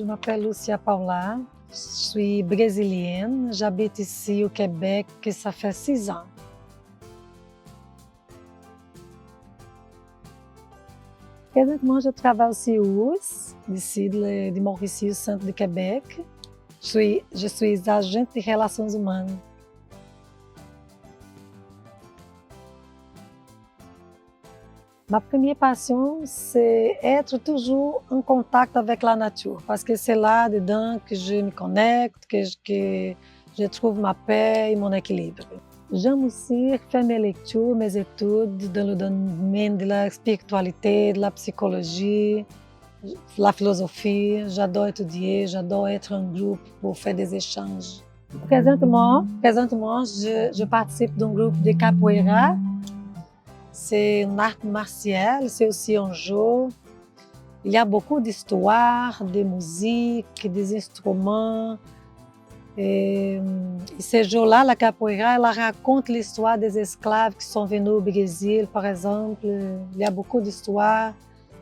m'appelle Lucia Paula, je suis brésilienne, j'habite ici au Québec et ça fait 6 ans. Présentement, je travaille au CIUS, d'ici de Mauricie, centre de Québec. Je suis agente de relações humaines. Ma première passion, c'est être toujours en contact avec la nature, parce que c'est là-dedans que je me connecte, que je trouve ma paix et mon équilibre. J'aime aussi faire mes lectures, mes études dans le domaine de la spiritualité, de la psychologie, de la philosophie. J'adore étudier, j'adore être en groupe pour faire des échanges. Présentement, je participe d'un groupe de capoeira. C'est une art martiale, c'est aussi un jeu. Il y a beaucoup d'histoires, de musique, des instruments. Et ce jeu-là, la capoeira, elle raconte l'histoire des esclaves qui sont venus au Brésil, par exemple. Il y a beaucoup d'histoires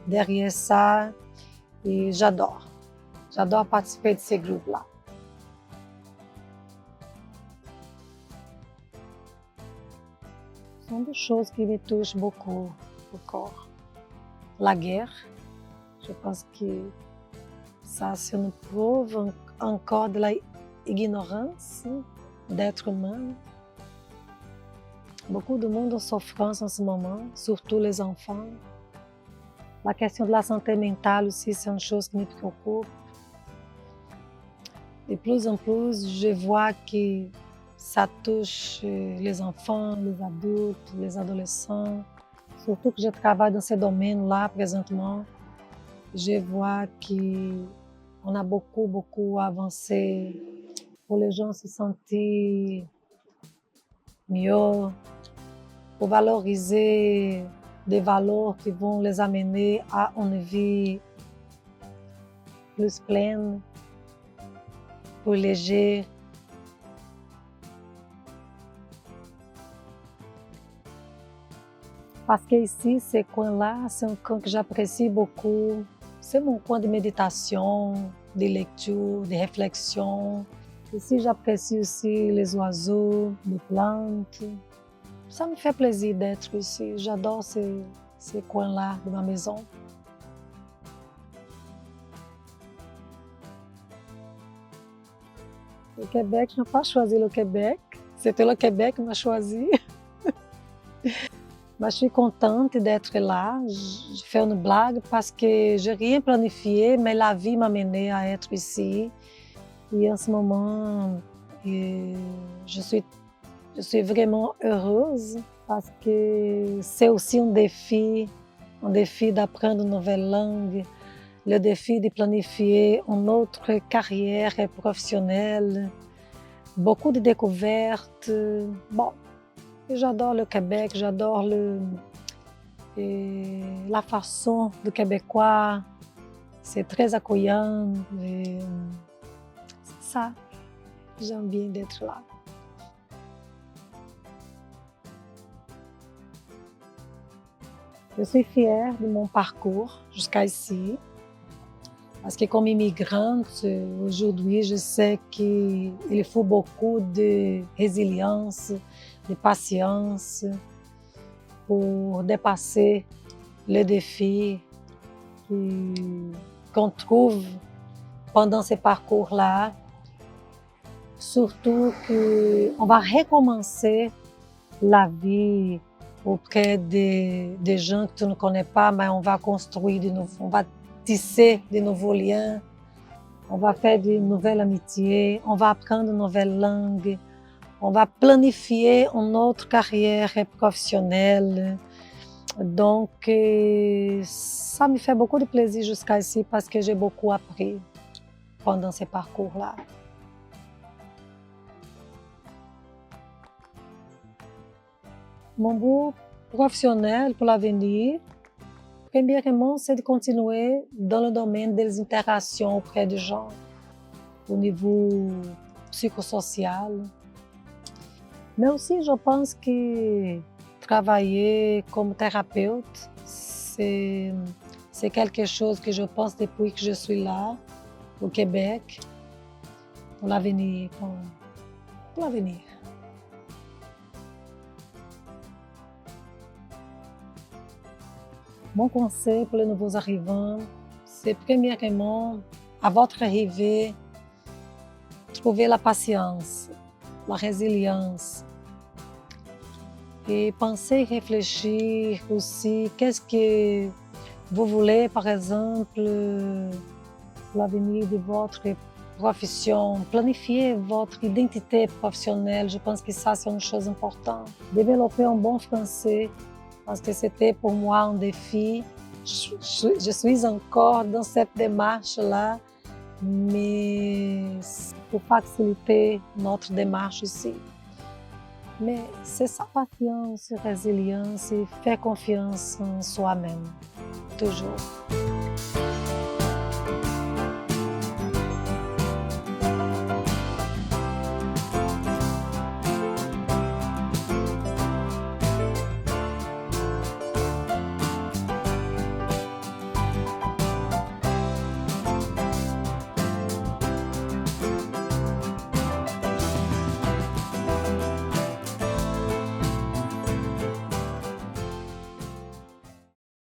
derrière ça. Et j'adore. J'adore participer de ces groupes-là. Ce sont des choses qui me touchent beaucoup encore. La guerre, je pense que ça, c'est une preuve encore de l'ignorance d'être humain. Beaucoup de monde en souffrance en ce moment, surtout les enfants. La question de la santé mentale aussi, c'est une chose qui me préoccupe. De plus en plus, je vois que ça touche les enfants, les adultes, les adolescents. Surtout que je travaille dans ce domaine-là présentement. Je vois qu'on a beaucoup avancé pour les gens se sentir mieux, pour valoriser des valeurs qui vont les amener à une vie plus pleine, plus légère. Parce que ici, ce coin-là, c'est un coin que j'apprécie beaucoup. C'est mon coin de méditation, de lecture, de réflexion. Ici, j'apprécie aussi les oiseaux, les plantes. Ça me fait plaisir d'être ici. J'adore ces coins-là de ma maison. Le Québec, je n'ai pas choisi le Québec. C'était le Québec qui m'a choisi. Mais je suis contente d'être là. Je fais une blague parce que je n'ai rien planifié, mais la vie m'a menée à être ici. Et en ce moment, je suis vraiment heureuse parce que c'est aussi un défi d'apprendre une nouvelle langue, le défi de planifier une autre carrière professionnelle, beaucoup de découvertes. Bon, j'adore le Québec, j'adore la façon du Québécois, c'est très accueillant. C'est ça, j'aime bien d'être là. Je suis fière de mon parcours jusqu'à ici, parce que comme immigrante, aujourd'hui, je sais qu'il faut beaucoup de résilience, de patience pour dépasser les défis qu'on trouve pendant ces parcours-là. Surtout qu'on va recommencer la vie auprès des gens que tu ne connais pas, mais on va construire de nouveau, on va tisser de nouveaux liens, on va faire de nouvelles amitiés, on va apprendre une nouvelle langue, on va planifier une autre carrière professionnelle. Donc, ça me fait beaucoup de plaisir jusqu'à ici parce que j'ai beaucoup appris pendant ces parcours-là. Mon but professionnel pour l'avenir, premièrement, c'est de continuer dans le domaine des interactions auprès des gens, au niveau psychosocial. Mais aussi, je pense que travailler comme thérapeute, c'est quelque chose que je pense depuis que je suis là. au Québec, pour l'avenir. Pour l'avenir. Mon conseil pour les nouveaux arrivants, c'est premièrement, à votre arrivée, trouver la patience, la résilience. Et penser, réfléchir aussi, qu'est-ce que vous voulez, par exemple, pour l'avenir de votre profession, planifier votre identité professionnelle. Je pense que ça, c'est une chose importante. Développer un bon français, parce que c'était pour moi un défi. Je suis encore dans cette démarche-là, mais pour faciliter notre démarche ici. Mais c'est sa patience, résilience et faire confiance en soi-même, toujours.